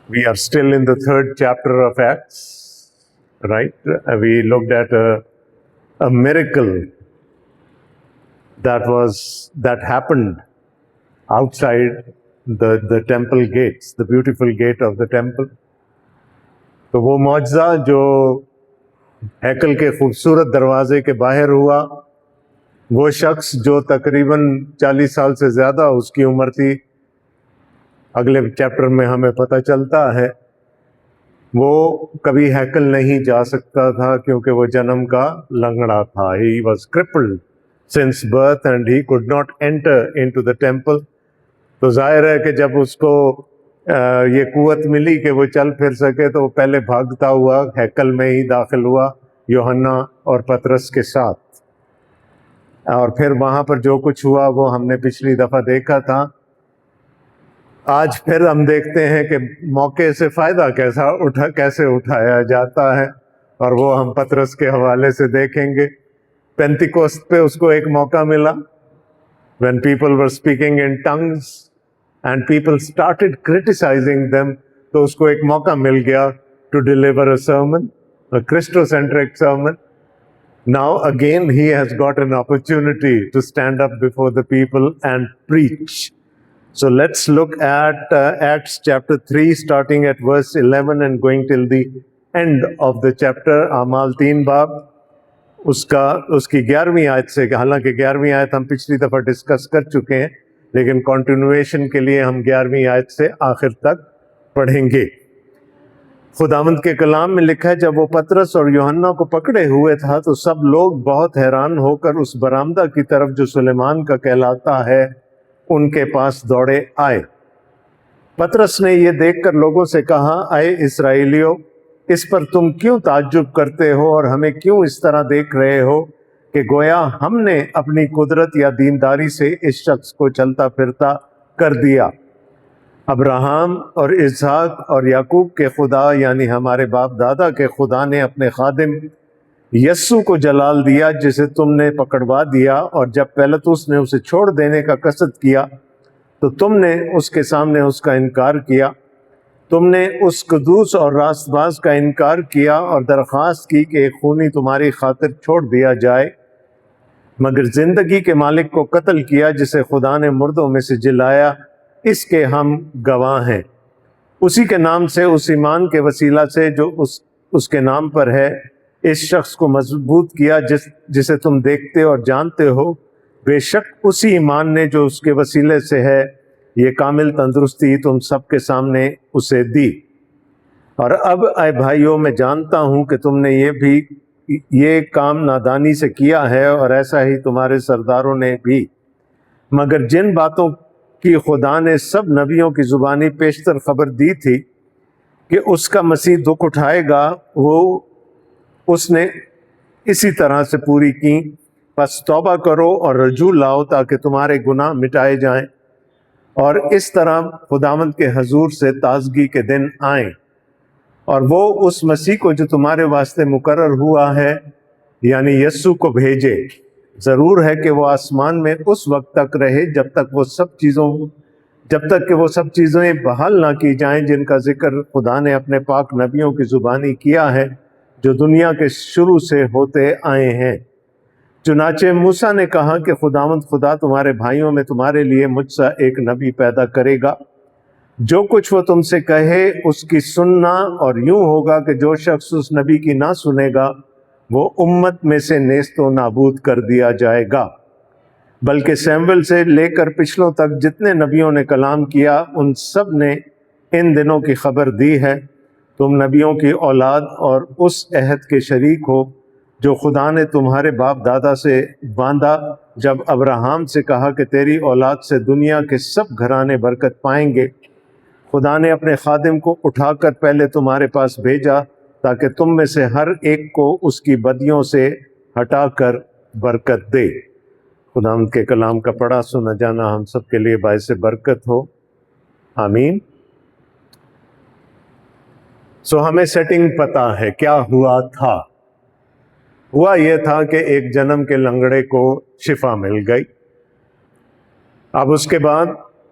We are still in the third chapter of Acts, right? We looked at a miracle that happened outside the temple gates, the beautiful gate of the temple. تو وہ معجزہ جو ہیکل کے خوبصورت دروازے کے باہر ہوا، وہ شخص جو تقریباً 40 سال سے زیادہ اس کی عمر تھی، اگلے چیپٹر میں ہمیں پتہ چلتا ہے وہ کبھی ہیکل نہیں جا سکتا تھا کیونکہ وہ جنم کا لنگڑا تھا. He was crippled since birth and he could not enter into the temple. تو ظاہر ہے کہ جب اس کو یہ قوت ملی کہ وہ چل پھر سکے تو وہ پہلے بھاگتا ہوا ہیکل میں ہی داخل ہوا یوحنا اور پطرس کے ساتھ، اور پھر وہاں پر جو کچھ ہوا وہ ہم نے پچھلی دفعہ دیکھا تھا. آج پھر ہم دیکھتے ہیں کہ موقع سے فائدہ کیسے اٹھایا جاتا ہے، اور وہ ہم پطرس کے حوالے سے دیکھیں گے. پینتیکوست پہ اس کو ایک موقع ملا when people were speaking in tongues and people started criticizing them, تو اس کو ایک موقع مل گیا to deliver a sermon, a Christocentric sermon. Now again he has got an opportunity to stand up before the people and preach. So let's look at Acts chapter 3 starting at verse 11 and going till the end of the chapter. اعمال 3 باب اس کی 11ویں آیت سے، حالانکہ 11ویں آیت ہم پچھلی دفعہ ڈسکس کر چکے ہیں لیکن کنٹینویشن کے لیے ہم 11ویں آیت سے آخر تک پڑھیں گے. خداوند کے کلام میں لکھا ہے، جب وہ پطرس اور یوحنا کو پکڑے ہوئے تھا تو سب لوگ بہت حیران ہو کر اس برآمدہ کی طرف جو سلیمان کا کہلاتا ہے ان کے پاس دوڑے آئے. پطرس نے یہ دیکھ کر لوگوں سے کہا، اے اسرائیلیو، اس پر تم کیوں تعجب کرتے ہو اور ہمیں کیوں اس طرح دیکھ رہے ہو کہ گویا ہم نے اپنی قدرت یا دینداری سے اس شخص کو چلتا پھرتا کر دیا. ابراہیم اور اسحاق اور یعقوب کے خدا یعنی ہمارے باپ دادا کے خدا نے اپنے خادم یسوع کو جلال دیا جسے تم نے پکڑوا دیا، اور جب پیلاطس نے اسے چھوڑ دینے کا قصد کیا تو تم نے اس کے سامنے اس کا انکار کیا. تم نے اس قدوس اور راست باز کا انکار کیا اور درخواست کی کہ ایک خونی تمہاری خاطر چھوڑ دیا جائے، مگر زندگی کے مالک کو قتل کیا جسے خدا نے مردوں میں سے جلایا. اس کے ہم گواہ ہیں. اسی کے نام سے، اس ایمان کے وسیلہ سے جو اس کے نام پر ہے، اس شخص کو مضبوط کیا جسے تم دیکھتے اور جانتے ہو. بے شک اسی ایمان نے جو اس کے وسیلے سے ہے یہ کامل تندرستی تم سب کے سامنے اسے دی. اور اب اے بھائیوں، میں جانتا ہوں کہ تم نے یہ کام نادانی سے کیا ہے اور ایسا ہی تمہارے سرداروں نے بھی، مگر جن باتوں کی خدا نے سب نبیوں کی زبانی پیشتر خبر دی تھی کہ اس کا مسیح دکھ اٹھائے گا، وہ اس نے اسی طرح سے پوری کی. پس توبہ کرو اور رجوع لاؤ تاکہ تمہارے گناہ مٹائے جائیں اور اس طرح خداوند کے حضور سے تازگی کے دن آئیں، اور وہ اس مسیح کو جو تمہارے واسطے مقرر ہوا ہے یعنی یسوع کو بھیجے. ضرور ہے کہ وہ آسمان میں اس وقت تک رہے جب تک کہ وہ سب چیزیں بحال نہ کی جائیں جن کا ذکر خدا نے اپنے پاک نبیوں کی زبانی کیا ہے جو دنیا کے شروع سے ہوتے آئے ہیں. چنانچہ موسیٰ نے کہا کہ خداوند خدا تمہارے بھائیوں میں تمہارے لیے مجھ سے ایک نبی پیدا کرے گا، جو کچھ وہ تم سے کہے اس کی سننا، اور یوں ہوگا کہ جو شخص اس نبی کی نہ سنے گا وہ امت میں سے نیست و نابود کر دیا جائے گا. بلکہ سیموئیل سے لے کر پچھلوں تک جتنے نبیوں نے کلام کیا ان سب نے ان دنوں کی خبر دی ہے. تم نبیوں کی اولاد اور اس عہد کے شریک ہو جو خدا نے تمہارے باپ دادا سے باندھا جب ابراہیم سے کہا کہ تیری اولاد سے دنیا کے سب گھرانے برکت پائیں گے. خدا نے اپنے خادم کو اٹھا کر پہلے تمہارے پاس بھیجا تاکہ تم میں سے ہر ایک کو اس کی بدیوں سے ہٹا کر برکت دے. خداوند کے کلام کا پڑھا سنا جانا ہم سب کے لیے باعث برکت ہو، آمین. سو ہمیں سیٹنگ پتہ ہے کیا ہوا تھا. ہوا یہ تھا کہ ایک جنم کے لنگڑے کو شفا مل گئی. اب اس کے بعد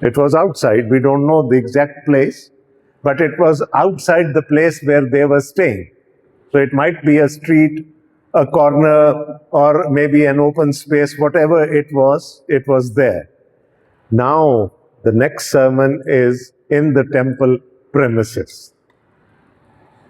It was outside. We don't know the exact place, but it was outside the place where they were staying. So it might be a street, a corner, or maybe an open space, whatever it was there. Now, the next sermon is in the temple premises.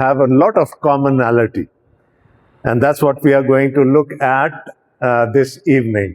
have a lot of commonality, and that's what we are going to look at this evening.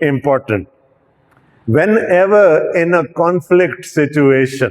important. Whenever in a conflict situation,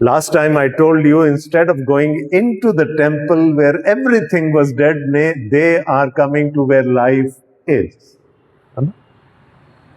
Last time I told you, instead of going into the temple where everything was dead, they are coming to where life is.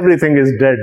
everything is dead,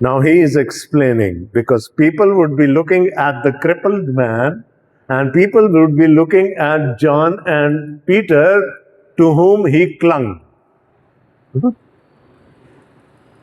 Now he is explaining, because people would be looking at the crippled man and people would be looking at John and Peter to whom he clung.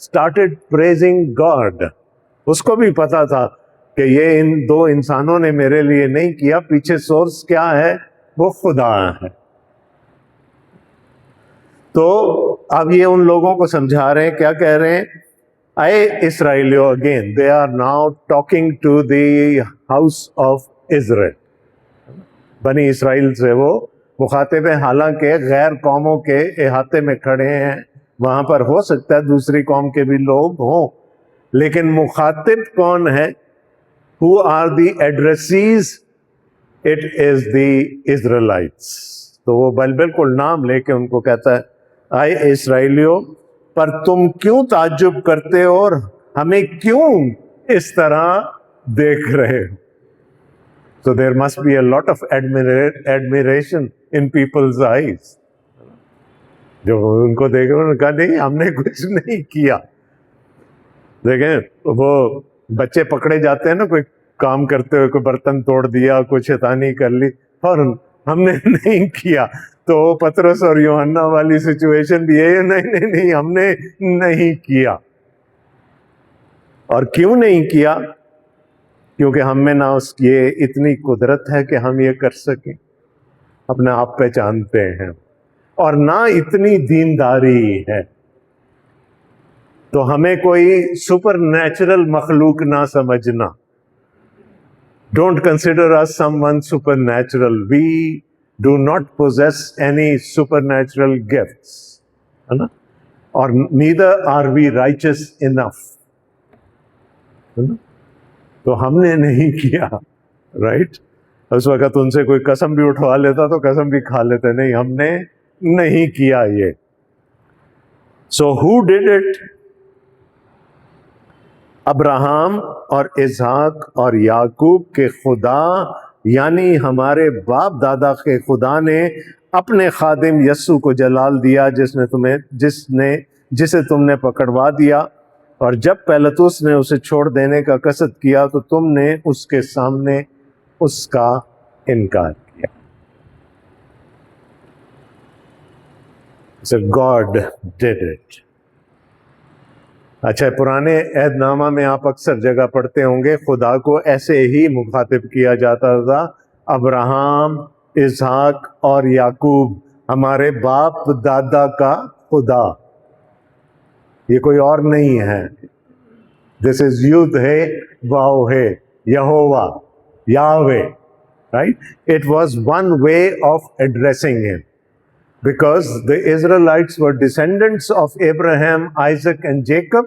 started praising God, اس کو بھی پتا تھا کہ یہ ان دو انسانوں نے میرے لیے نہیں کیا، پیچھے سورس کیا ہے؟ وہ خدا ہے. تو اب یہ ان لوگوں کو سمجھا رہے ہیں، کیا کہہ رہے ہیں؟ اے اسرائیلیو، again they are now talking to the house of Israel. بنی اسرائیل سے وہ مخاطب ہیں، حالانکہ غیر قوموں کے احاطے میں کھڑے ہیں، وہاں پر ہو سکتا ہے دوسری قوم کے بھی لوگ ہوں، لیکن مخاطب کون ہے؟ Who are the addressees? It is the Israelites. تو وہ بالکل نام لے کے ان کو کہتا ہے، اے اسرائیلیو، پر تم کیوں تعجب کرتے ہو اور ہمیں کیوں اس طرح دیکھ رہے ہو؟ So there must be a lot of admiration in people's eyes. جو ان کو دیکھے انہوں نے کہا نہیں ہم نے کچھ نہیں کیا. دیکھیں وہ بچے پکڑے جاتے ہیں نا، کوئی کام کرتے ہوئے، کوئی برتن توڑ دیا، کوئی شیطانی کر لی، فوراً ہم نے نہیں کیا. تو پطرس اور یوحنا والی سچویشن بھی ہے، نہیں ہم نے نہیں کیا. اور کیوں نہیں کیا؟ کیونکہ ہم میں نہ اس کی اتنی قدرت ہے کہ ہم یہ کر سکیں، اپنے آپ پہچانتے ہیں، اور نہ اتنی دینداری ہے. تو ہمیں کوئی سپر نیچرل مخلوق نہ سمجھنا. Don't consider us someone supernatural. We do not possess any supernatural gifts. ہے نا؟ اور neither are we righteous enough. ہے نا؟ تو ہم نے نہیں کیا، رائٹ؟ اس وقت ان سے کوئی قسم بھی اٹھوا لیتا تو قسم بھی کھا لیتے، نہیں ہم نے نہیں کیا یہ. So who did it? Abraham اور اسحاق اور یعقوب کے خدا، یعنی ہمارے باپ دادا کے خدا نے اپنے خادم یسوع کو جلال دیا، جسے تم نے پکڑوا دیا، اور جب پیلاطس نے اسے چھوڑ دینے کا قصد کیا تو تم نے اس کے سامنے اس کا انکار کیا. So God did it. اچھا، پرانے عہد نامہ میں آپ اکثر جگہ پڑھتے ہوں گے، خدا کو ایسے ہی مخاطب کیا جاتا تھا، ابراہم، اسحاق اور یعقوب، ہمارے باپ دادا کا خدا. یہ کوئی اور نہیں ہے. دس از یود ہے، واو ہے، Jehovah, Yahweh, right? It was one way of addressing ہم. Because the Israelites were descendants of Abraham, Isaac and Jacob.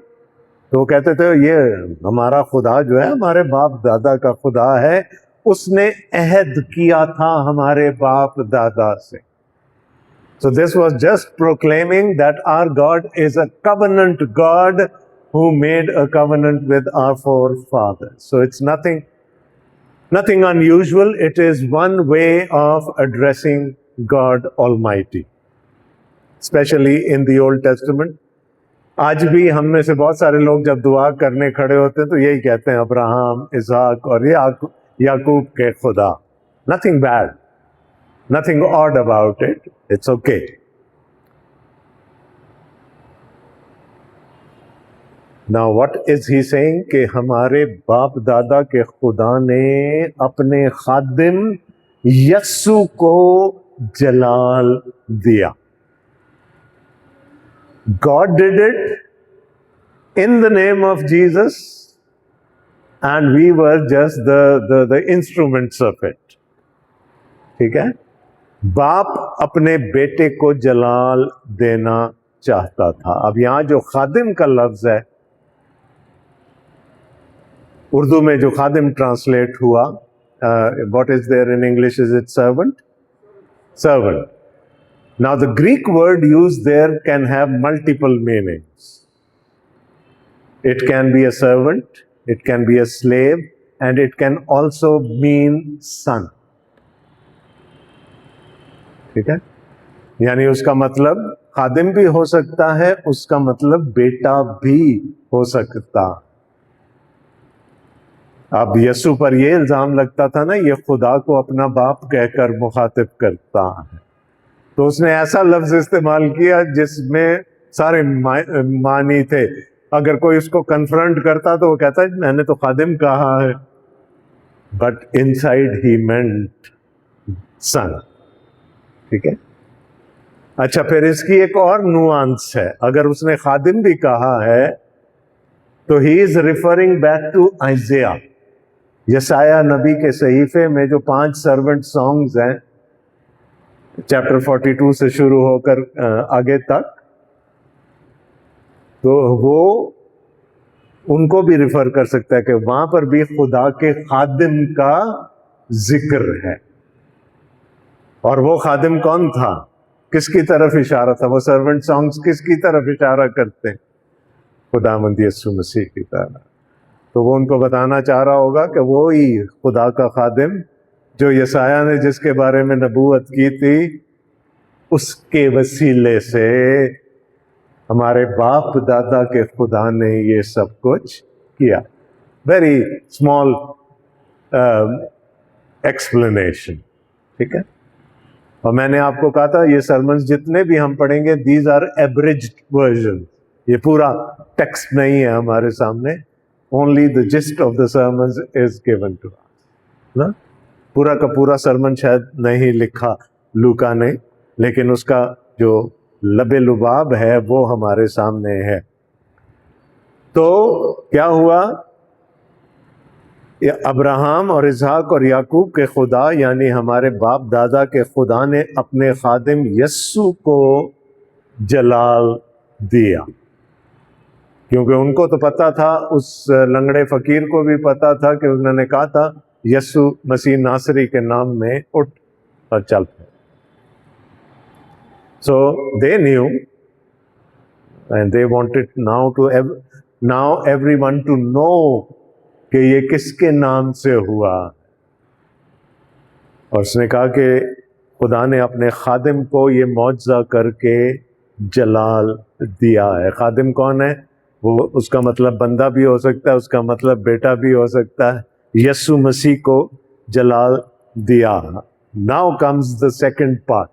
تو وہ کہتے تھے یہ ہمارا خدا جو ہے ہمارے باپ دادا کا خدا ہے، اس نے عہد کیا تھا ہمارے باپ دادا سے. So this was just proclaiming that our God is a covenant God who made a covenant with our forefathers. So it's nothing unusual. It is one way of addressing God Almighty, especially in the Old Testament. آج بھی ہم میں سے بہت سارے لوگ جب دعا کرنے کھڑے ہوتے ہیں تو یہی کہتے ہیں، ابراہم، اسحاق اور یعقوب کے خدا. Nothing bad, nothing odd about it. It's okay. Now what is he saying؟ کہ ہمارے باپ دادا کے خدا نے اپنے خادم یسوع کو جلال دیا. God did it in the name of Jesus, and we were just the instruments of it. ٹھیک ہے؟ باپ اپنے بیٹے کو جلال دینا چاہتا تھا. اب یہاں جو خادم کا لفظ ہے، اردو میں جو خادم ٹرانسلیٹ ہوا، what is there in English? Is it servant? Servant. Now the Greek word used there can have multiple meanings. It can be a servant, it can be a slave, and it can also mean son. ٹھیک ہے؟ یعنی اس کا مطلب خادم بھی ہو سکتا ہے، اس کا مطلب بیٹا بھی ہو سکتا. اب یسوع پر یہ الزام لگتا تھا نا، یہ خدا کو اپنا باپ کہہ کر مخاطب کرتا ہے، تو اس نے ایسا لفظ استعمال کیا جس میں سارے معنی تھے. اگر کوئی اس کو کنفرنٹ کرتا تو وہ کہتا ہے میں نے تو خادم کہا ہے، but inside he meant son. ٹھیک ہے. اچھا، پھر اس کی ایک اور نوانس ہے. اگر اس نے خادم بھی کہا ہے تو ہی از ریفرنگ بیک ٹو آئزیا. یسایہ نبی کے صحیفے میں جو 5 سرونٹ سانگز ہیں، چیپٹر 42 سے شروع ہو کر آگے تک، تو وہ ان کو بھی ریفر کر سکتا ہے کہ وہاں پر بھی خدا کے خادم کا ذکر ہے. اور وہ خادم کون تھا؟ کس کی طرف اشارہ تھا؟ وہ سرونٹ سانگز کس کی طرف اشارہ کرتے ہیں؟ خداوند یسوع مسیح کی طرف. تو وہ ان کو بتانا چاہ رہا ہوگا کہ وہی خدا کا خادم جو یسایہ نے جس کے بارے میں نبوت کی تھی، اس کے وسیلے سے ہمارے باپ دادا کے خدا نے یہ سب کچھ کیا. Very small explanation. ٹھیک ہے. اور میں نے آپ کو کہا تھا یہ سرمنز جتنے بھی ہم پڑھیں گے دیز آر ایبریجڈ ورژن. یہ پورا ٹیکسٹ نہیں ہے ہمارے سامنے. Only the gist of the sermons is given to us. پورا کا پورا سرمن شاید نہیں لکھا لوکا نے، لیکن اس کا جو لب لباب ہے وہ ہمارے سامنے ہے. تو کیا ہوا؟ ابراہم اور اسحاق اور یعقوب کے خدا یعنی ہمارے باپ دادا کے خدا نے اپنے خادم یسوع کو جلال دیا، کیونکہ ان کو تو پتا تھا، اس لنگڑے فقیر کو بھی پتا تھا کہ انہوں نے کہا تھا یسوع مسیح ناصری کے نام میں اٹھ اور چل پڑ. So they knew and they wanted now everyone to know کہ یہ کس کے نام سے ہوا. اور اس نے کہا کہ خدا نے اپنے خادم کو یہ معجزہ کر کے جلال دیا ہے. خادم کون ہے؟ وہ اس کا مطلب بندہ بھی ہو سکتا ہے، اس کا مطلب بیٹا بھی ہو سکتا ہے. یسوع مسیح کو جلال دیا. Now comes the second part.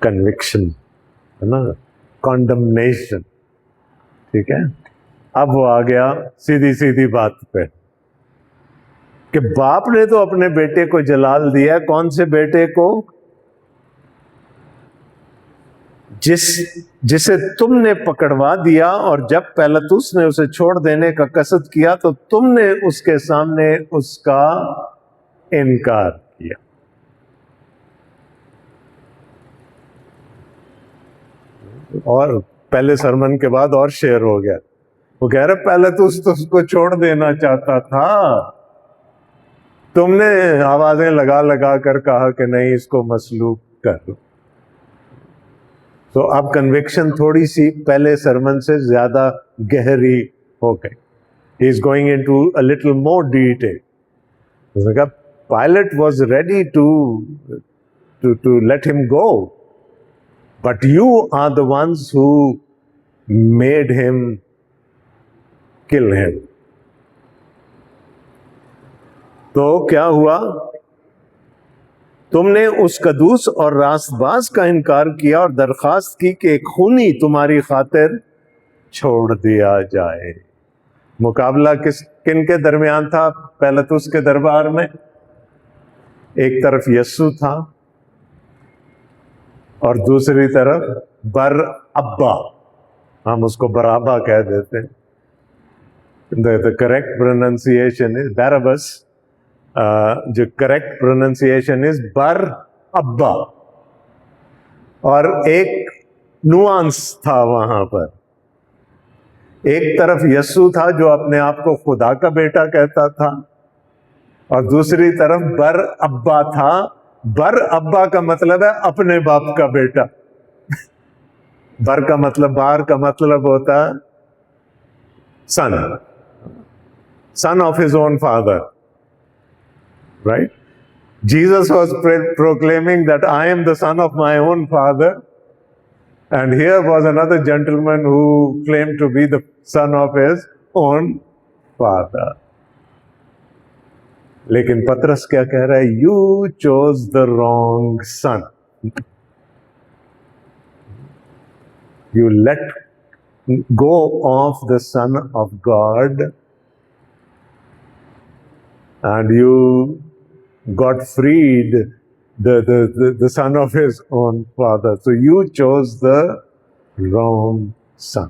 Conviction ہے نا، کانڈمنیشن. ٹھیک ہے. اب وہ آ گیا سیدھی بات پہ کہ باپ نے تو اپنے بیٹے کو جلال دیا. کون سے بیٹے کو؟ جسے تم نے پکڑوا دیا، اور جب پیلاطس نے اسے چھوڑ دینے کا قصد کیا تو تم نے اس کے سامنے اس کا انکار کیا. اور پہلے سرمن کے بعد اور شعر ہو گیا. وہ کہہ رہے پیلاطس تو اس کو چھوڑ دینا چاہتا تھا، تم نے آوازیں لگا کر کہا کہ نہیں اس کو مسلوب کر دو. تو اب کنوکشن تھوڑی سی پہلے سرمن سے زیادہ گہری ہو گئی. He is going into a little more detail. اس نے کہا Pilate was ready to let him go, but you are the ones who made him kill him. تو کیا ہوا؟ تم نے اس قدوس اور راست باز کا انکار کیا اور درخواست کی کہ ایک خونی تمہاری خاطر چھوڑ دیا جائے. مقابلہ کن کے درمیان تھا پیلاطس کے دربار میں؟ ایک طرف یسوع تھا اور دوسری طرف برابا. ہم اس کو برابا کہہ دیتے ہیں. The correct pronunciation is Barabbas. جو کریکٹ پروننسیشن از برابا. اور ایک نوانس تھا وہاں پر. ایک طرف یسوع تھا جو اپنے آپ کو خدا کا بیٹا کہتا تھا، اور دوسری طرف برابا تھا. برابا کا مطلب ہے اپنے باپ کا بیٹا. بر کا مطلب، بار کا مطلب ہوتا ہے son of his own father. Right? Jesus was proclaiming that I am the son of my own father, and here was another gentleman who claimed to be the son of his own father. لیکن پترس کیا کہہ رہا ہے؟ You chose the wrong son. You let go of the Son of God and you got freed the son of his own father. So you chose the wrong son.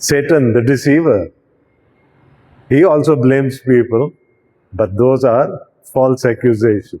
Satan, the deceiver, he also blames people, but those are false accusations.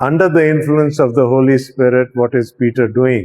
under the influence of the Holy Spirit, what is Peter doing?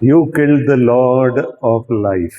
You killed the Lord of life.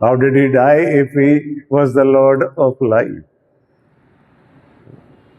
How did he die if he was the Lord of life?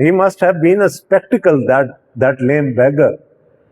he must have been a spectacle, that lame beggar.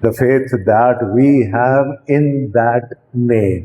the faith that we have in that name,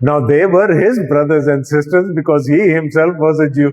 Now they were his brothers and sisters because he himself was a Jew.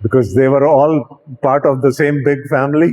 because they were all part of the same big family.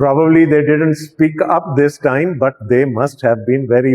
Probably they didn't speak up this time, but they must have been very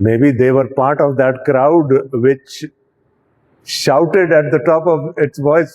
Maybe they were part of that crowd which shouted at the top of its voice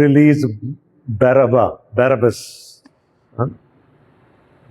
release Barabbas।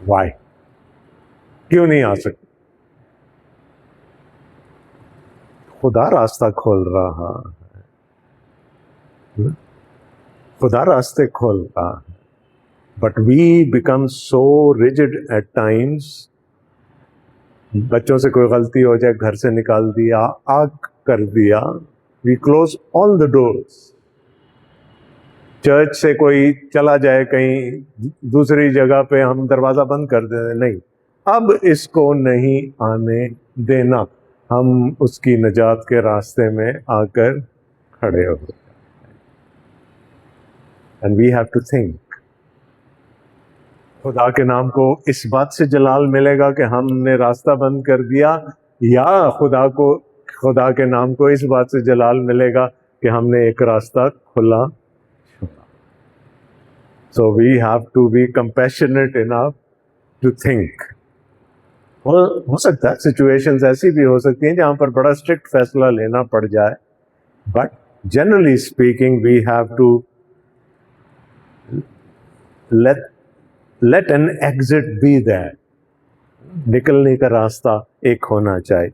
Why? کیوں نہیں آ سکتے؟ خدا راستہ کھول رہا ہے، خدا راستے کھول رہا ہے. But we become so rigid at times. بچوں سے کوئی غلطی ہو جائے، گھر سے نکال دیا، آگ کر دیا، we close all the doors. Church سے کوئی چلا جائے کہیں دوسری جگہ پہ، ہم دروازہ بند کر دیتے، نہیں اب اس کو نہیں آنے دینا. ہم اس کی نجات کے راستے میں آ کر کھڑے ہو گئے. And we have to think. خدا کے نام کو اس بات سے جلال ملے گا کہ ہم نے راستہ بند کر دیا، یا خدا کے نام کو اس بات سے جلال ملے گا کہ ہم نے ایک راستہ کھلا چھوڑا. So we have to be compassionate enough to think. ہو سکتا ہے سچویشنز ایسی بھی ہو سکتی ہیں جہاں پر بڑا اسٹرکٹ فیصلہ لینا پڑ جائے، but generally speaking we have to let an exit be there. نکلنے کا راستہ ایک ہونا چاہیے.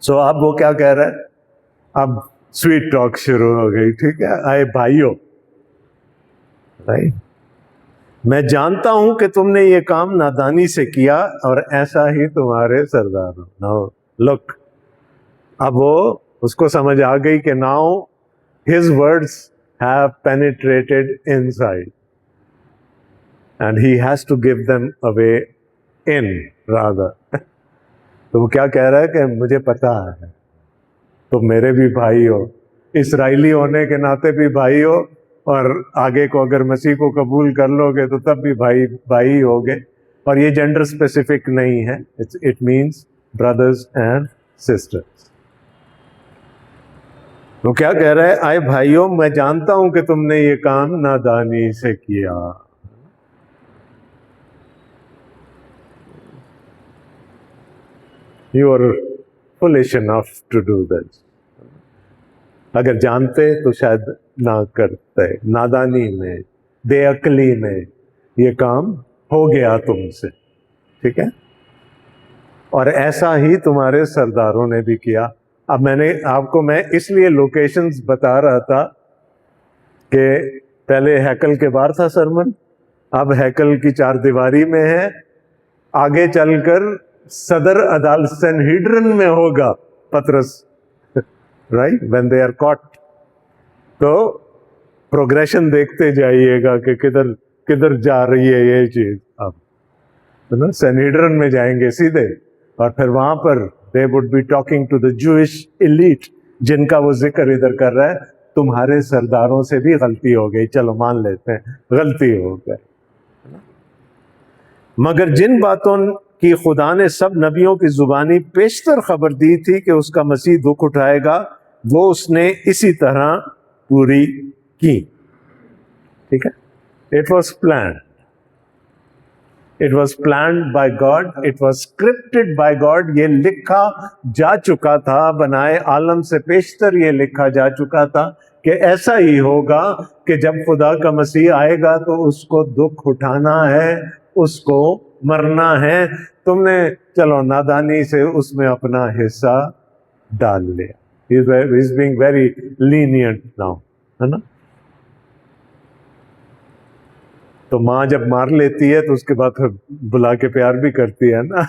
سو اب وہ کیا کہہ رہا ہے؟ اب سویٹ ٹاک شروع ہو گئی. ٹھیک ہے، آئے بھائیو، میں جانتا ہوں کہ تم نے یہ کام نادانی سے کیا اور ایسا ہی تمہارے سردار. ناؤ لک، اب وہ اس کو سمجھ آ گئی کہ now his words have penetrated inside. And he has to give them away in rather. تو وہ کیا کہہ رہا ہے کہ مجھے پتا ہے تم میرے بھی بھائی ہو، اسرائیلی ہونے کے ناطے بھی بھائی ہو، اور آگے کو اگر مسیح کو قبول کر لو گے تو تب بھی بھائی ہوگے. اور یہ جینڈر اسپیسیفک نہیں ہے، it means brothers and sisters. وہ کیا کہہ رہا ہے؟ آئے بھائیوں، میں جانتا ہوں کہ تم نے یہ کام نادانی سے کیا. You are foolish enough to do this. اگر جانتے تو شاید نہ کرتے. نادانی میں، بے عقلی میں یہ کام ہو گیا تم سے. ٹھیک ہے، اور ایسا ہی تمہارے سرداروں نے بھی کیا. اب میں نے آپ کو اس لیے لوکیشنز بتا رہا تھا کہ پہلے ہیکل کے باہر تھا سرمن، اب ہیکل کی چار دیواری میں ہے، آگے چل کر صدر عدالت سینہیڈرن میں ہوگا پطرس، رائٹ، وین دے آر کاٹ. تو پروگریشن دیکھتے جائیے گا کہ کدھر جا رہی ہے یہ چیز. اب سینہیڈرن میں جائیں گے سیدھے، اور پھر وہاں پر they would be talking to the Jewish elite جن کا وہ ذکر ادھر کر رہا ہے. تمہارے سرداروں سے بھی غلطی ہو گئی، چلو مان لیتے ہیں غلطی ہو گئی، مگر جن باتوں کی خدا نے سب نبیوں کی زبانی پیشتر خبر دی تھی کہ اس کا مسیح دکھ اٹھائے گا، وہ اس نے اسی طرح پوری کی. ٹھیک ہے، it was planned. It was planned by God. It was scripted by God. یہ لکھا جا چکا تھا، بنائے عالم سے پیشتر یہ لکھا جا چکا تھا کہ ایسا ہی ہوگا کہ جب خدا کا مسیح آئے گا تو اس کو دکھ اٹھانا ہے، اس کو مرنا ہے. تم نے چلو نادانی سے اس میں اپنا حصہ ڈال لیا. He is being very lenient now، ہے نا. تو ماں جب مار لیتی ہے تو اس کے بعد پھر بلا کے پیار بھی کرتی ہے نا.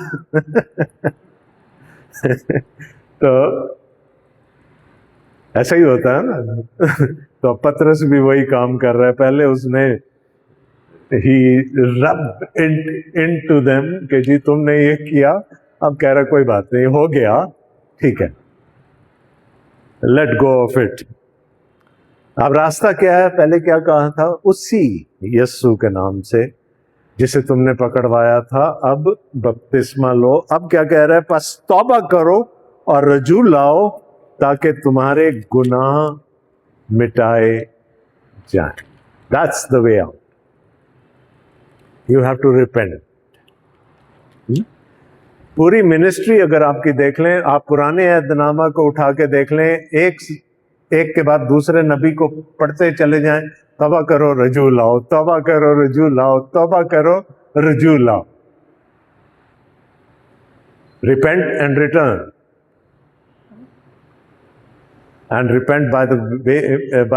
تو ایسا ہی ہوتا ہے نا. تو پطرس بھی وہی کام کر رہا ہے. پہلے اس نے he rubbed into them کہ جی تم نے یہ کیا، اب کہہ رہا کوئی بات نہیں، ہو گیا، ٹھیک ہے، let go of it. اب راستہ کیا ہے؟ پہلے کیا کہا تھا؟ اسی یسوع کے نام سے جسے تم نے پکڑوایا تھا اب بپتسمہ لو. اب کیا کہہ رہا ہے؟ پس توبہ کرو اور رجوع لاؤ تاکہ تمہارے گناہ مٹائے جائیں. That's the way out. You have to repent. پوری منسٹری اگر آپ کی دیکھ لیں، آپ پرانے عہد نامہ کو اٹھا کے دیکھ لیں، ایک کے بعد دوسرے نبی کو پڑھتے چلے جائیں، توبہ کرو رجوع لاؤ، توبہ کرو رجوع لاؤ، توبہ کرو رجوع لاؤ. repent and return. And repent by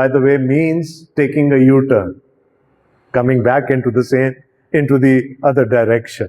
the way means taking a U-turn, coming back into the other direction.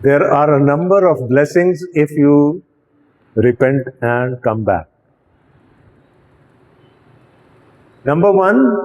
There are a number of blessings if you repent and come back. Number one,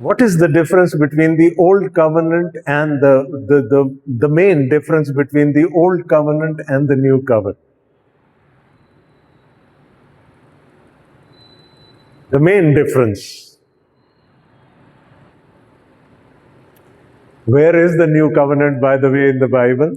What is the difference between the old covenant and the main difference between the old covenant and the new covenant? The main difference. Where is the new covenant, by the way, in the Bible?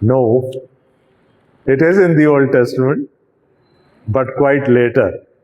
No, it is in the Old Testament, but quite later.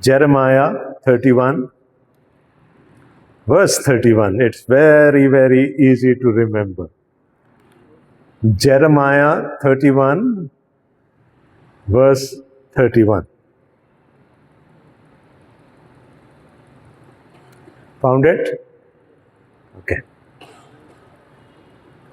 Jeremiah 31, verse 31. It's very, very easy to remember. Jeremiah 31, verse 31. Found it? Okay.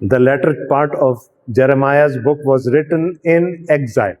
The latter part of Jeremiah's book was written in exile.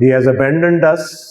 He has abandoned us,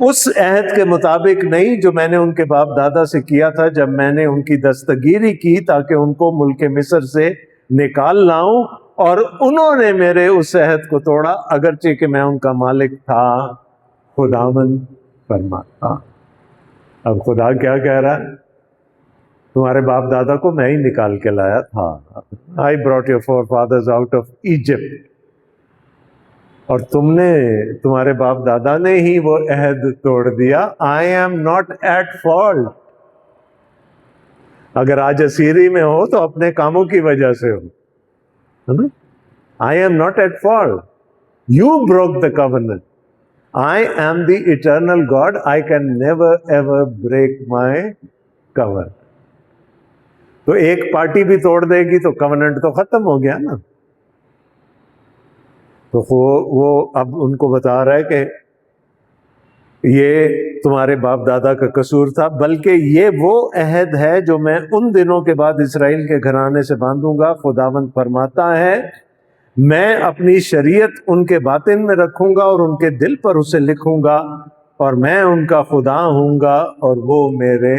اس عہد کے مطابق نہیں جو میں نے ان کے باپ دادا سے کیا تھا جب میں نے ان کی دستگیری کی تاکہ ان کو ملک مصر سے نکال لاؤں، اور انہوں نے میرے اس عہد کو توڑا اگرچہ کہ میں ان کا مالک تھا، خداوند فرماتا۔ اب خدا کیا کہہ رہا ہے؟ تمہارے باپ دادا کو میں ہی نکال کے لایا تھا۔ I brought your forefathers out of Egypt۔ اور تمہارے باپ دادا نے ہی وہ عہد توڑ دیا۔ I am not at fault۔ اگر آج اسیری میں ہو تو اپنے کاموں کی وجہ سے ہو۔ I am not at fault۔ You broke the covenant۔ I am the eternal God۔ I can never ever break my covenant۔ تو ایک پارٹی بھی توڑ دے گی تو کوننٹ تو ختم ہو گیا نا۔ تو وہ اب ان کو بتا رہا ہے کہ یہ تمہارے باپ دادا کا قصور تھا، بلکہ یہ وہ عہد ہے جو میں ان دنوں کے بعد اسرائیل کے گھرانے سے باندھوں گا، خداوند فرماتا ہے۔ میں اپنی شریعت ان کے باطن میں رکھوں گا اور ان کے دل پر اسے لکھوں گا، اور میں ان کا خدا ہوں گا اور وہ میرے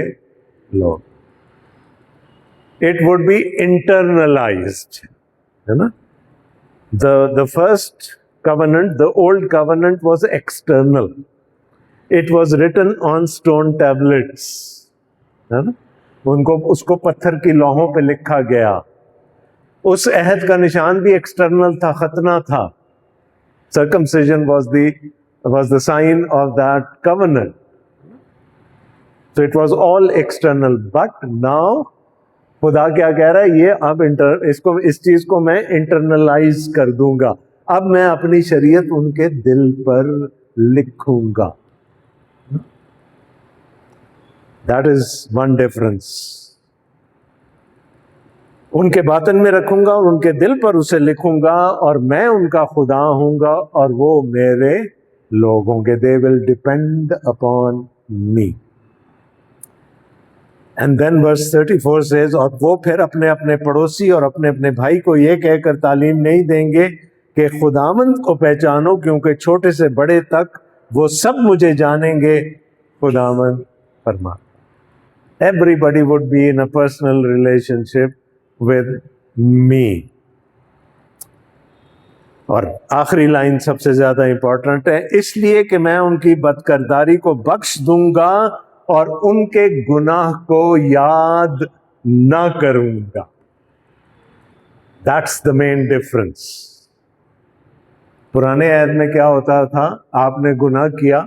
لوگ۔ It would be internalized، ہے نا؟ The first covenant, the old covenant was external. It was written on stone tablets، ہے نا؟ اس کو پتھر کی لوحوں پہ لکھا گیا۔ اس عہد کا نشان بھی ایکسٹرنل تھا، ختنہ تھا۔ Circumcision was the sign of that covenant. So it was all external. But now خدا کیا کہہ رہا ہے؟ یہ اب اس چیز کو میں انٹرنلائز کر دوں گا، اب میں اپنی شریعت ان کے دل پر لکھوں گا۔ That is one difference۔ ان کے باطن میں رکھوں گا اور ان کے دل پر اسے لکھوں گا، اور میں ان کا خدا ہوں گا اور وہ میرے لوگ ہوں گے۔ They will depend upon me۔ And then verse 34 says، اور وہ پھر اپنے اپنے پڑوسی اور اپنے اپنے بھائی کو یہ کہہ کر تعلیم نہیں دیں گے کہ خداوند کو پہچانو، کیونکہ چھوٹے سے بڑے تک وہ سب مجھے جانیں گے، خداوند فرما۔ Everybody would be in a personal relationship with me۔ اور آخری لائن سب سے زیادہ امپورٹنٹ ہے، اس لیے کہ میں ان کی بدکرداری کو بخش دوں گا اور ان کے گناہ کو یاد نہ کروں گا۔ That's the main difference۔ پرانے عہد میں کیا ہوتا تھا؟ آپ نے گناہ کیا،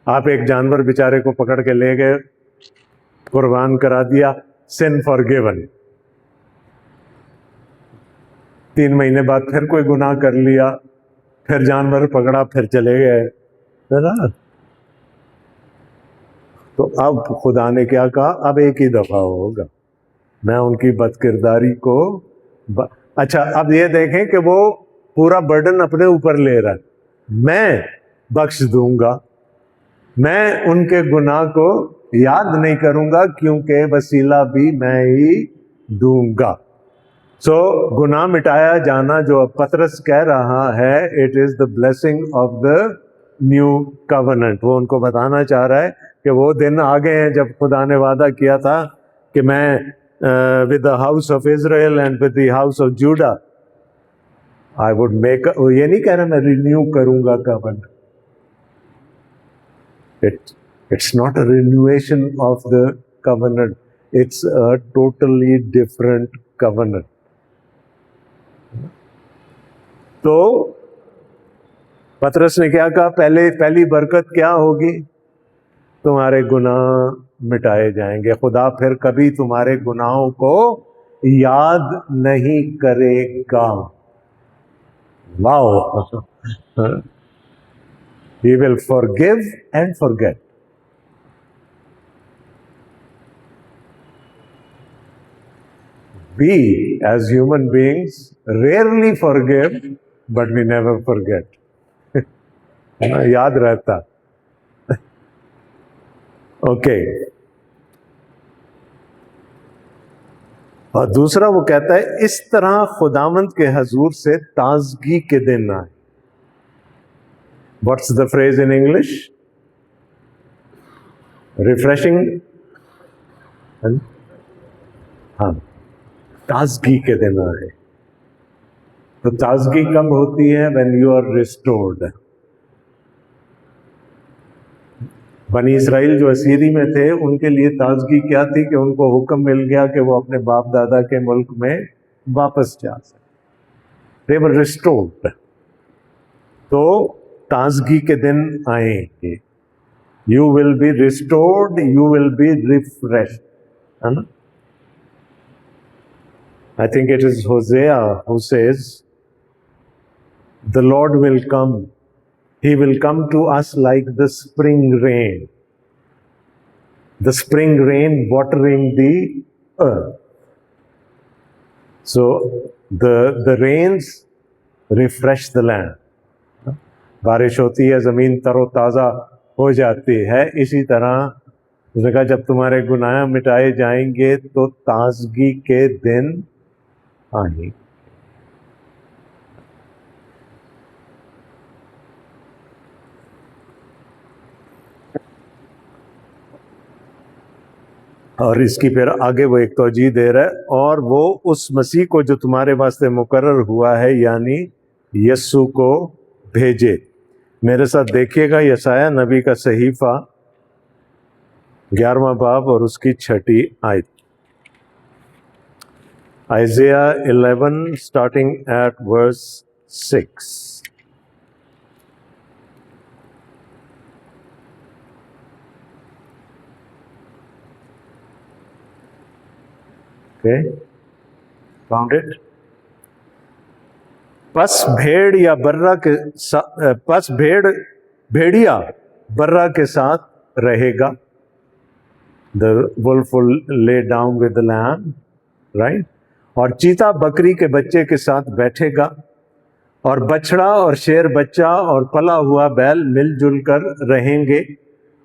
آپ ایک جانور بیچارے کو پکڑ کے لے گئے، قربان کرا دیا، sin forgiven۔ 3 مہینے بعد پھر کوئی گناہ کر لیا، پھر جانور پکڑا، پھر چلے گئے، ہے نا؟ تو اب خدا نے کیا کہا؟ اب ایک ہی دفعہ ہوگا، میں ان کی بد کرداری کو اچھا اب یہ دیکھیں کہ وہ پورا برڈن اپنے اوپر لے رہا ہے، میں بخش دوں گا، میں ان کے گناہ کو یاد نہیں کروں گا، کیونکہ وسیلہ بھی میں ہی دوں گا۔ سو گناہ مٹایا جانا جو اب پطرس کہہ رہا ہے، it is the blessing of the new covenant. وہ ان کو بتانا چاہ رہا ہے کہ وہ دن آ گئے ہیں جب خدا نے وعدہ کیا تھا کہ میں with the house of Israel and with the house of Judah I would make, یہ نہیں کہہ رہا میں رینیو کروں گا covenant. It's not a renewation of the covenant. It's a totally different covenant. تو پطرس نے کیا کہا؟ پہلی برکت کیا ہوگی؟ تمہارے گناہ مٹائے جائیں گے، خدا پھر کبھی تمہارے گناہوں کو یاد نہیں کرے گا۔ واو! He will forgive and forget۔ We as human beings rarely forgive, but we never forget۔ یاد رہتا۔ اوکے، اور دوسرا وہ کہتا ہے اس طرح خداوند کے حضور سے تازگی کے دن آئے۔ What's the phrase in English? Refreshing, ہاں تازگی کے دن آئے. تو تازگی کب ہوتی ہے؟ when you are restored. بنی اسرائیل جو اسیری میں تھے ان کے لیے تازگی کیا تھی کہ ان کو حکم مل گیا کہ وہ اپنے باپ دادا کے ملک میں واپس جا سکتے. they were restored. تو تازگی کے دن آئیں گے. you will be restored, you will be refreshed. ہے نا؟ I think it is Hosea who says, the Lord will come. He will come to us like the spring rain. The spring rain watering the earth. So the rains refresh the land. بارش ہوتی ہے زمین تر و تازہ ہو جاتی ہے. اسی طرح اس نے کہا جب تمہارے گناہ مٹائے جائیں گے تو تازگی کے دن آئیں. اور اس کی پھر آگے وہ ایک توجیہ دے رہا ہے، اور وہ اس مسیح کو جو تمہارے واسطے مقرر ہوا ہے یعنی یسوع کو بھیجے. میرے ساتھ دیکھیے گا یسایہ نبی کا صحیفہ 11واں باب اور اس کی 6 آیت. Isaiah 11 starting at verse 6. Okay, found it? پس بھیڑیا برہ کے ساتھ رہے گا. The wolf will lay down with the lamb, right? اور چیتا بکری کے بچے کے ساتھ بیٹھے گا، اور بچڑا اور شیر بچہ اور پلا ہوا بیل مل جل کر رہیں گے،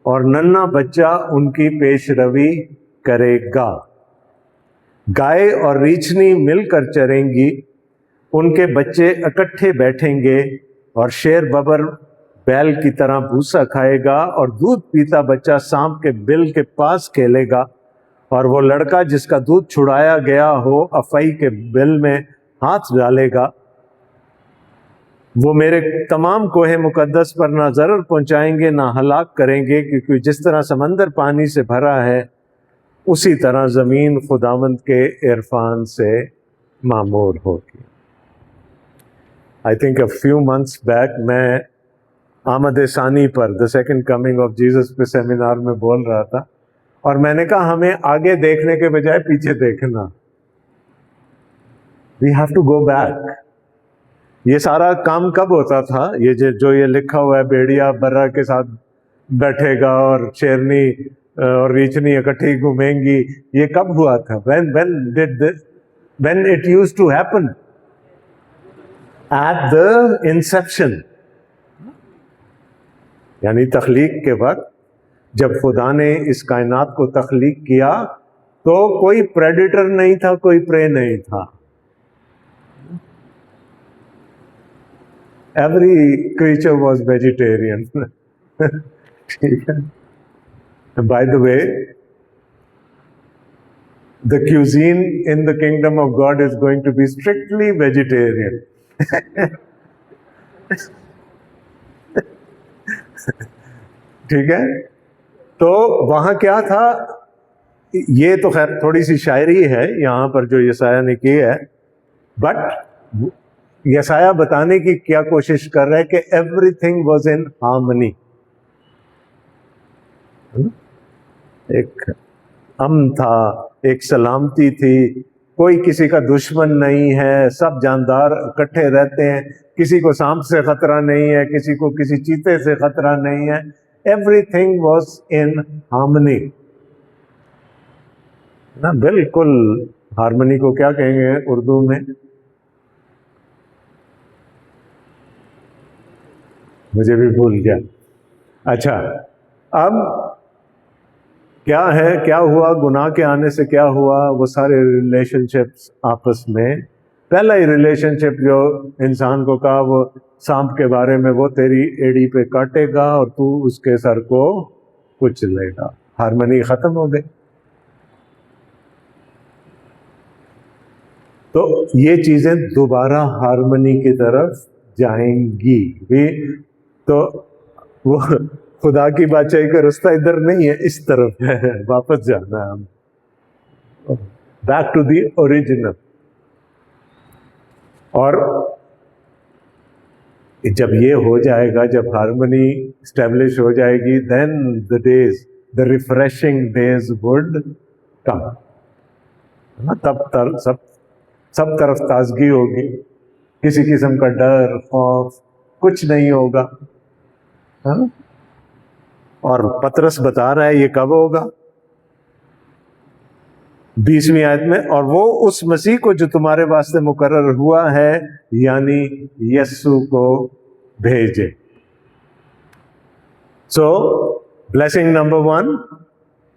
اور ننھا بچہ ان کی پیش روی کرے گا. گائے اور ریچھنی مل کر چریں گی، ان کے بچے اکٹھے بیٹھیں گے، اور شیر ببر بیل کی طرح بھوسا کھائے گا، اور دودھ پیتا بچہ سانپ کے بل کے پاس کھیلے گا، اور وہ لڑکا جس کا دودھ چھڑایا گیا ہو افعی کے بل میں ہاتھ ڈالے گا. وہ میرے تمام کوہ مقدس پر نہ ضرر پہنچائیں گے نہ ہلاک کریں گے، کیونکہ جس طرح سمندر پانی سے بھرا ہے اسی طرح زمین خداوند کے عرفان سے معمور ہوگی. I think a few months back میں آمد ثانی پر The Second Coming of Jesus پہ سیمینار میں بول رہا تھا، اور میں نے کہا ہمیں آگے دیکھنے کے بجائے پیچھے دیکھنا. We have to go back. یہ سارا کام کب ہوتا تھا؟ یہ جو یہ لکھا ہوا ہے بھیڑیا برہ کے ساتھ بیٹھے گا اور شیرنی اور ریچھنی اکٹھی گھومیں گی، یہ کب ہوا تھا؟ when it used to happen at the inception. یعنی تخلیق کے وقت جب خدا نے اس کائنات کو تخلیق کیا تو کوئی پریڈیٹر نہیں تھا، کوئی پرے نہیں تھا. Every creature was vegetarian. ٹھیک ہے. By the way, the cuisine in the kingdom of God is going to be strictly vegetarian. ٹھیک ہے. تو وہاں کیا تھا؟ یہ تو خیر تھوڑی سی شاعری ہے یہاں پر جو یسایہ نے کی ہے، بٹ یسایہ بتانے کی کیا کوشش کر رہا ہے کہ every thing was in harmony. ایک امن تھا، ایک سلامتی تھی، کوئی کسی کا دشمن نہیں ہے، سب جاندار اکٹھے رہتے ہیں، کسی کو سانپ سے خطرہ نہیں ہے، کسی کو کسی چیتے سے خطرہ نہیں ہے. Every thing was in harmony. نا بالکل. ہارمنی کو کیا کہیں گے اردو میں؟ مجھے بھی بھول گیا. اچھا، اب کیا ہے، کیا ہوا گناہ کے آنے سے؟ کیا ہوا؟ وہ سارے ریلیشن شپس آپس میں، پہلا ہی ریلیشن شپ جو انسان کو کہا وہ سانپ کے بارے میں، وہ تیری ایڑی پہ کاٹے گا اور تو اس کے سر کو کچلے گا. ہارمنی ختم ہو گئی. تو یہ چیزیں دوبارہ ہارمنی کی طرف جائیں گی بھی. تو وہ خدا کی بادشاہی کا رستہ ادھر نہیں ہے، اس طرف ہے، واپس جانا ہے ہم، بیک ٹو دی اوریجنل. اور جب یہ ہو جائے گا، جب ہارمنی اسٹیبلش ہو جائے گی، then the days, the refreshing days would come. تب سب طرف تازگی ہوگی، کسی قسم کا ڈر خوف کچھ نہیں ہوگا. اور پطرس بتا رہا ہے یہ کب ہوگا؟ 20ویں آیت میں، اور وہ اس مسیح کو جو تمہارے واسطے مقرر ہوا ہے، یعنی یسوع کو بھیجے. سو بلیسنگ نمبر 1،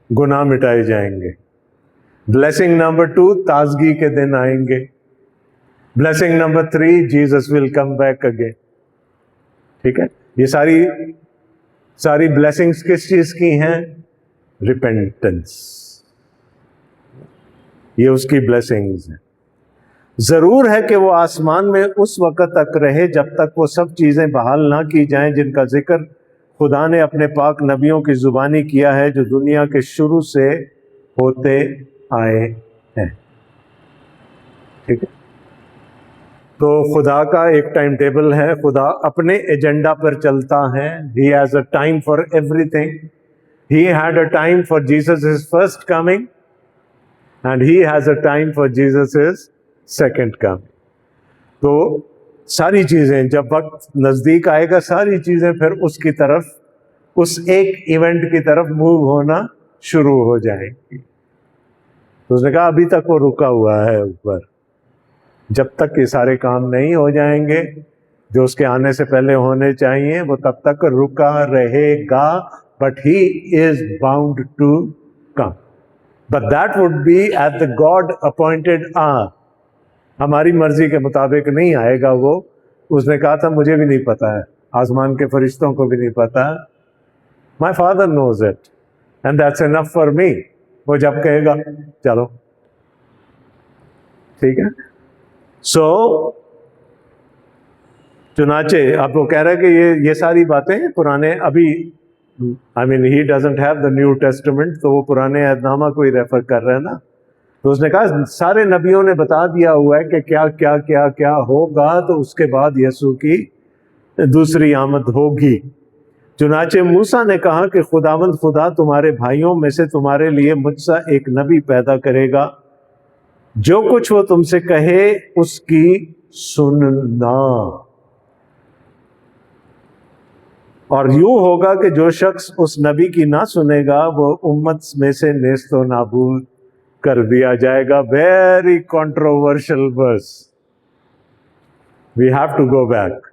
گناہ مٹائے جائیں گے. بلیسنگ نمبر 2، تازگی کے دن آئیں گے. بلیسنگ نمبر 3، جیزس ول کم بیک اگین. ٹھیک ہے، یہ ساری بلیسنگز کس چیز کی ہیں؟ ریپینٹنس. یہ اس کی بلیسنگز ہیں. ضرور ہے کہ وہ آسمان میں اس وقت تک رہے جب تک وہ سب چیزیں بحال نہ کی جائیں جن کا ذکر خدا نے اپنے پاک نبیوں کی زبانی کیا ہے، جو دنیا کے شروع سے ہوتے آئے ہیں. ٹھیک ہے، تو خدا کا ایک ٹائم ٹیبل ہے. خدا اپنے ایجنڈا پر چلتا ہے. He has a time for everything. He had a time for Jesus' first coming and he has a time for Jesus' second coming. تو ساری چیزیں جب وقت نزدیک آئے گا، ساری چیزیں پھر اس کی طرف، اس ایک ایونٹ کی طرف موو ہونا شروع ہو جائیں گی. تو اس نے کہا ابھی تک وہ رکا ہوا ہے اوپر، جب تک یہ سارے کام نہیں ہو جائیں گے جو اس کے آنے سے پہلے ہونے چاہیے، وہ تب تک رکا رہے گا. But he is bound to come, but that would be at the God appointed hour. ہماری مرضی کے مطابق نہیں آئے گا وہ. اس نے کہا تھا مجھے بھی نہیں پتا ہے، آسمان کے فرشتوں کو بھی نہیں پتا. My father knows it and that's enough for me. وہ جب کہے گا چلو ٹھیک ہے. سو چنانچہ اب وہ کہہ رہے کہ یہ ساری باتیں پرانے، ابھی I mean he doesn't have the New Testament, تو وہ پرانے عہد نامہ کو ہی ریفر کر رہے ہیں نا. تو اس نے کہا سارے نبیوں نے بتا دیا ہوا ہے کہ کیا کیا کیا کیا ہوگا، تو اس کے بعد یسوع کی دوسری آمد ہوگی. چنانچہ موسیٰ نے کہا کہ خداوند خدا تمہارے بھائیوں میں سے تمہارے لیے مجھ سا ایک نبی پیدا کرے گا، جو کچھ وہ تم سے کہے اس کی سننا. اور یوں ہوگا کہ جو شخص اس نبی کی نہ سنے گا وہ امت میں سے نیست و نابود کر دیا جائے گا. Very controversial verse. We have to go back.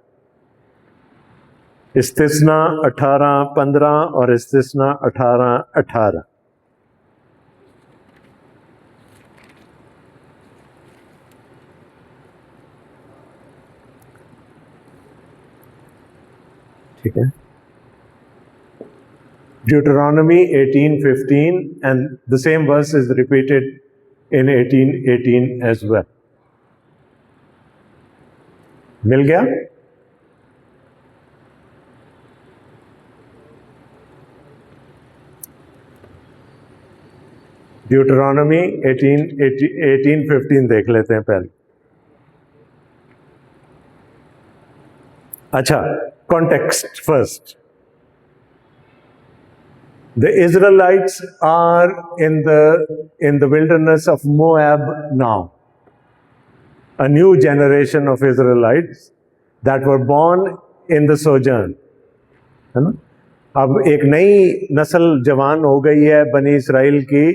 استثناء 18:15 اور استثناء 18:18. ٹھیک ہے. Deuteronomy 18:15 and the same verse is repeated in 18:18 as well. مل گیا؟ ڈیوٹرانومی 18:15 دیکھ لیتے ہیں پہلے. اچھا، context first. The Israelites are in the wilderness of Moab now. A new generation of Israelites that were born in the sojourn. ہے نا؟ اب ایک نئی نسل جوان ہو گئی ہے بنی اسرائیل کی.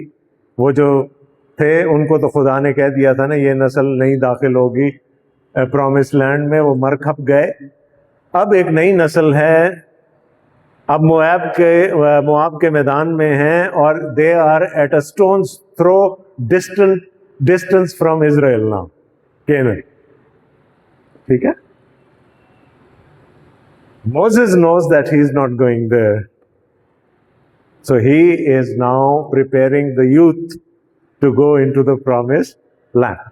وہ جو تھے ان کو تو خدا نے کہہ دیا تھا نا یہ نسل نہیں داخل ہوگی پرومس لینڈ میں، وہ مر کھپ گئے. اب ایک نئی نسل ہے، اب مواب کے میدان میں ہیں، اور they are at a stones throw distance from Israel now, Canaan. ٹھیک ہے. Moses knows that he is not going there. So he is now preparing the youth to go into the promised land.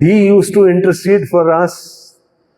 He used to intercede for us,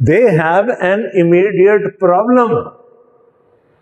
They have an immediate problem,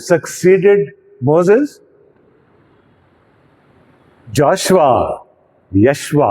succeeded Moses? Joshua, Yeshua,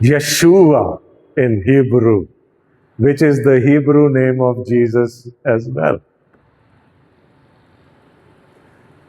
Yeshua in Hebrew, which is the Hebrew name of Jesus as well.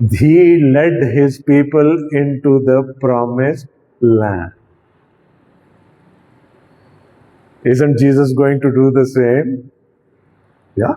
He led his people into the promised land. Isn't Jesus going to do the same? Yeah,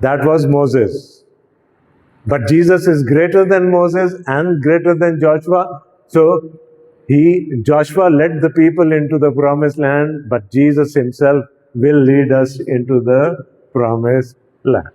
That was Moses. But Jesus is greater than Moses and greater than Joshua. So Joshua led the people into the promised land, but Jesus himself will lead us into the promised land.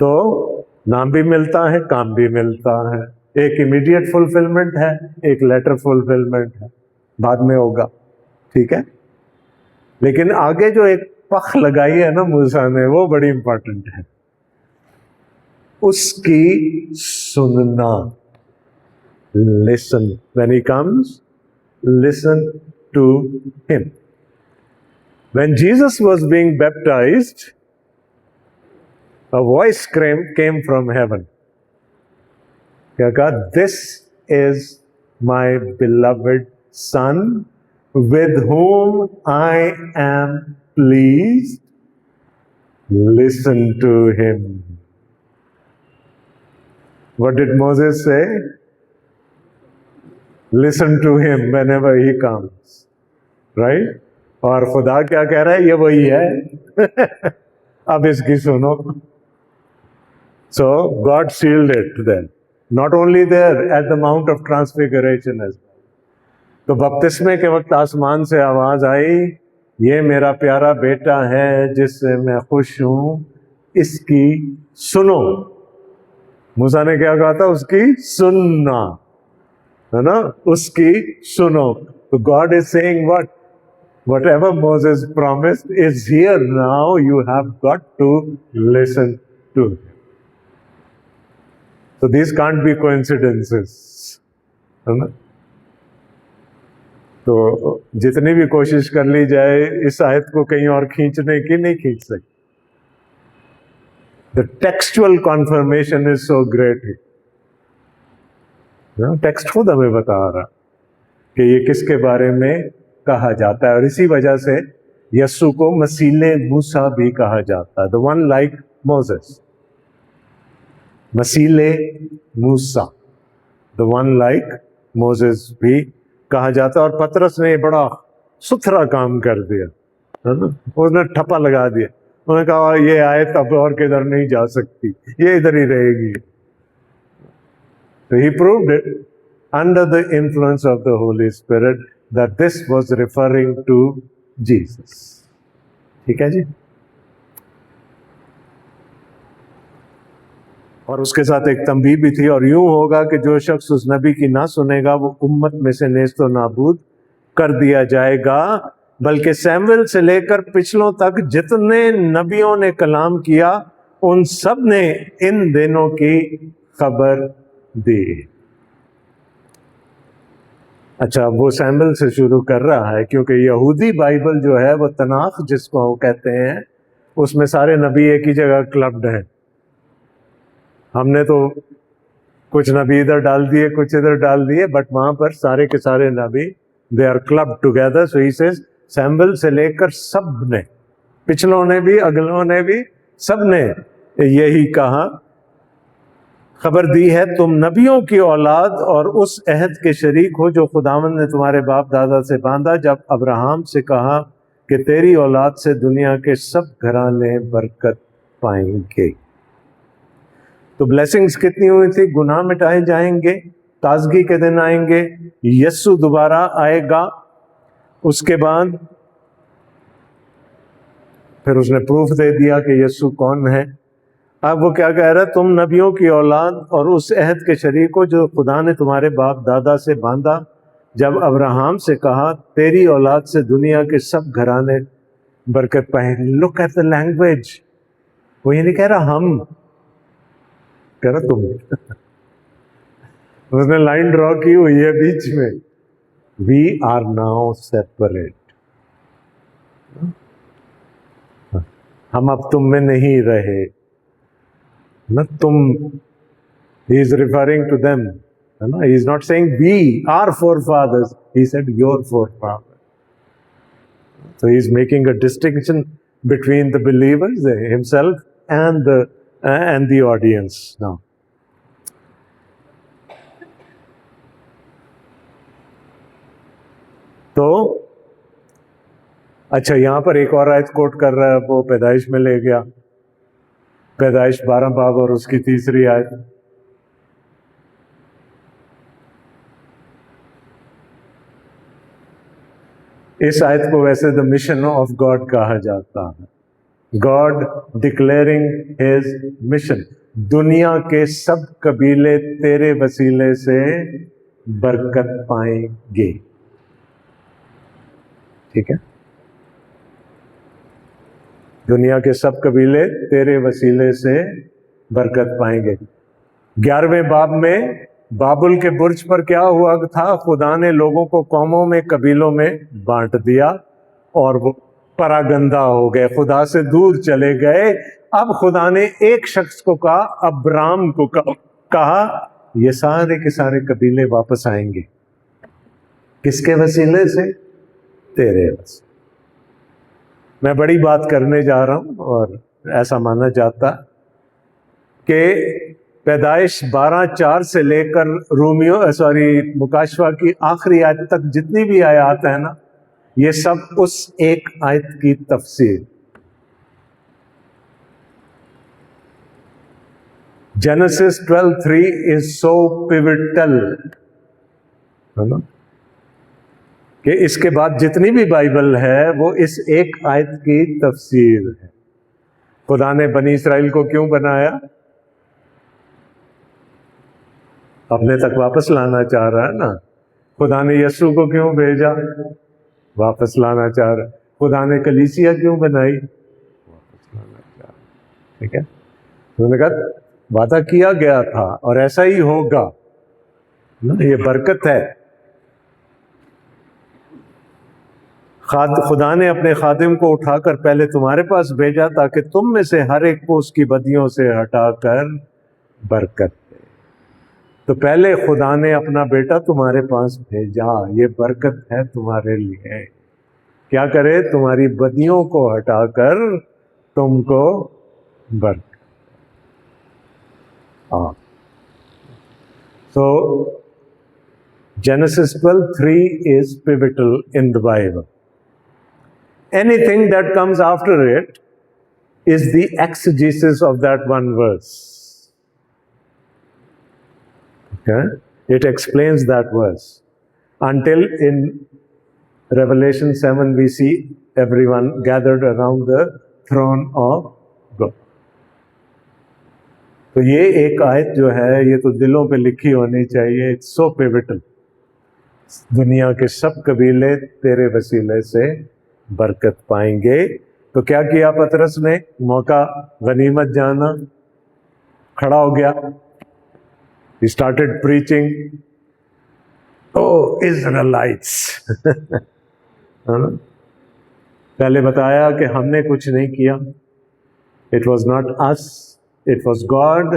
تو نام بھی ملتا ہے، کام بھی ملتا ہے. ایک immediate fulfilment ہے، ایک لیٹر فلفلمنٹ ہے، بعد میں ہوگا. ٹھیک ہے، لیکن آگے جو ایک پخ لگائی ہے نا موسیٰ نے، وہ بڑی امپورٹنٹ ہے. اس کی سننا. Listen. When he comes, listen to him. When Jesus was being baptized, a voice came from heaven. کیا کہا؟ This is my beloved son, with whom I am pleased. Listen to him. What did Moses say? Listen to him whenever he comes. Right? اور خدا کیا کہہ رہا ہے؟ یہ وہی ہے. اب اس کی سنو. So God sealed it then. Not only there, at the Mount of Transfiguration as well. تو بپتسمے کے وقت آسمان سے آواز آئی، یہ میرا پیارا بیٹا ہے جس سے میں خوش ہوں، اس کی سنو. موسیٰ نے کیا کہا تھا؟ اس کی سننا، ہے نا، اس کی سنو. تو God is saying what? Whatever Moses promised is here now. You have got to listen to him. So these can't be coincidences. ہے نا؟ تو جتنی بھی کوشش کر لی جائے اس آیت کو کہیں اور کھینچنے کی، نہیں کھینچ سکتے. The textual confirmation is so great. Text خود ہمیں بتا رہا کہ یہ کس کے بارے میں کہا جاتا ہے، اور اسی وجہ سے یسوع کو مثیل موسیٰ بھی کہا جاتا ہے. The one like Moses. مثیل Musa, the one like Moses بھی کہا جاتا ہے. اور پطرس نے بڑا ستھرا کام کر دیا، اس نے ٹھپا لگا دیا. انہوں نے کہا یہ آیت اب اور کدھر نہیں جا سکتی، یہ ادھر ہی رہے گی. So he proved it under the influence of the Holy Spirit that this was referring to Jesus. ٹھیک ہے جی. اور اس کے ساتھ ایک تنبیہ بھی تھی، اور یوں ہوگا کہ جو شخص اس نبی کی نہ سنے گا وہ امت میں سے نیست و نابود کر دیا جائے گا. بلکہ سیموئیل سے لے کر پچھلوں تک جتنے نبیوں نے کلام کیا ان سب نے ان دنوں کی خبر دی. اچھا، وہ سیموئیل سے شروع کر رہا ہے کیونکہ یہودی بائبل جو ہے وہ تناخ جس کو وہ کہتے ہیں، اس میں سارے نبی ایک ہی جگہ کلبڈ ہیں. ہم نے تو کچھ نبی ادھر ڈال دیے، کچھ ادھر ڈال دیے، بٹ وہاں پر سارے کے سارے نبی they are clubbed together. So he says Samuel سے لے کر سب نے، پچھلوں نے بھی، اگلوں نے بھی، سب نے یہی کہا، خبر دی ہے تم نبیوں کی اولاد اور اس عہد کے شریک ہو جو خداوند نے تمہارے باپ دادا سے باندھا جب ابراہیم سے کہا کہ تیری اولاد سے دنیا کے سب گھرانے برکت پائیں گے. تو بلیسنگز کتنی ہوئی تھی؟ گناہ مٹائے جائیں گے، تازگی کے دن آئیں گے، یسوع دوبارہ آئے گا. اس کے بعد پھر اس نے پروف دے دیا کہ یسوع کون ہے. اب وہ کیا کہہ رہا ہے؟ تم نبیوں کی اولاد اور اس عہد کے شریک ہو جو خدا نے تمہارے باپ دادا سے باندھا جب ابراہیم سے کہا تیری اولاد سے دنیا کے سب گھرانے برکت پائیں. Look at the language. وہ یہ نہیں کہہ رہا ہم، کہہ رہا تم. اس نے لائن ڈرا کی ہوئی ہے بیچ میں. We are now separate. ہم اب تم میں نہیں رہے. نہ تم، he is referring to them. He is not saying we, our forefathers. He said your forefathers. So he is making a distinction between the believers, himself, and the audience now. تو اچھا، یہاں پر ایک اور آیت کوٹ کر رہا ہے، وہ پیدائش میں لے گیا، پیدائش 12 باب اور اس کی 3 آیت. اس آیت کو ویسے دا مشن آف گاڈ کہا جاتا ہے. God declaring his mission. دنیا کے سب قبیلے تیرے وسیلے سے برکت پائیں گے. ٹھیک ہے, دنیا کے سب قبیلے تیرے وسیلے سے برکت پائیں گے. 11ویں باب میں بابل کے برج پر کیا ہوا تھا؟ خدا نے لوگوں کو قوموں میں, قبیلوں میں بانٹ دیا اور وہ پراگندہ ہو گئے, خدا سے دور چلے گئے. اب خدا نے ایک شخص کو کہا, ابرام کو کہا, یہ سارے کے سارے قبیلے واپس آئیں گے. کس کے وسیلے سے؟ تیرے وسیلے. میں بڑی بات کرنے جا رہا ہوں, اور ایسا مانا جاتا کہ پیدائش 12:4 سے لے کر مکاشفہ کی آخری آیت تک جتنی بھی آیات ہیں نا, یہ سب اس ایک آیت کی تفسیر. Genesis 12:3 is so pivotal, ہے نا, کہ اس کے بعد جتنی بھی بائبل ہے وہ اس ایک آیت کی تفسیر ہے. خدا نے بنی اسرائیل کو کیوں بنایا؟ اپنے تک واپس لانا چاہ رہا ہے نا. خدا نے یسوع کو کیوں بھیجا؟ واپس لانا چاہ رہا ہے. خدا نے کلیسیا کیوں بنائی؟ واپس لانا چاہ رہا ہے. ٹھیک ہے, انہوں نے کہا وعدہ کیا گیا تھا اور ایسا ہی ہوگا. یہ برکت ہے. خدا نے اپنے خادم کو اٹھا کر پہلے تمہارے پاس بھیجا تاکہ تم میں سے ہر ایک کو اس کی بدیوں سے ہٹا کر برکت دے. تو پہلے خدا نے اپنا بیٹا تمہارے پاس بھیجا, یہ برکت ہے تمہارے لیے. کیا کرے؟ تمہاری بدیوں کو ہٹا کر تم کو برکت. ہاں, so Genesis 12:3 is pivotal in the Bible. Anything that comes after it is the exegesis of that one verse. Okay? It explains that verse. Until in Revelation 7 we see everyone gathered around the throne of God. تو یہ ایک آیت جو ہے یہ تو دلوں پہ لکھی ہونی چاہیے. It's so pivotal. دنیا کے سب قبیلے تیرے وسیلے سے برکت پائیں گے. تو کیا کیا پطرس نے؟ موقع غنیمت جانا, کھڑا ہو گیا. He started preaching. Oh, Israelites. پہلے بتایا کہ ہم نے کچھ نہیں کیا. It was not us. It was God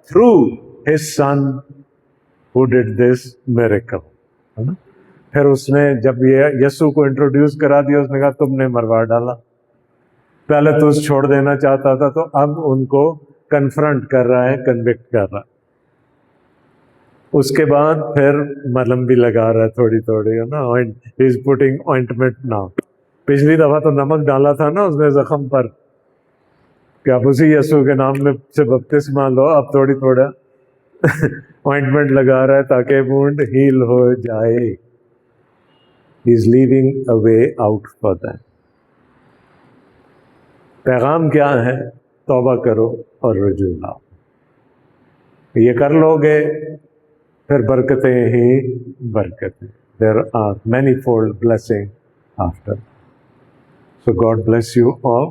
through His Son who did this miracle. پھر اس نے جب یہ یسوع کو انٹروڈیوس کرا دیا, اس نے کہا تم نے مروا ڈالا. پہلے تو اس چھوڑ دینا چاہتا تھا, تو اب ان کو کنفرنٹ کر رہا ہے, کنوکٹ کر رہا ہے. اس کے بعد پھر ملم بھی لگا رہا ہے تھوڑی تھوڑی, ہے نا. He is putting ointment now. پچھلی دفعہ تو نمک ڈالا تھا نا اس نے زخم پر, کہ آپ اسی یسوع کے نام میں سے بپتسمہ لو. اب تھوڑی تھوڑا آئنٹمنٹ لگا رہا ہے تاکہ وونڈ ہیل ہو جائے. He is leaving a way out for that. پیغام کیا ہے؟ توبہ کرو اور رجوع لاؤ. یہ کر لو گے پھر برکتیں ہی برکتیں. There are manifold blessings after. So God bless you all.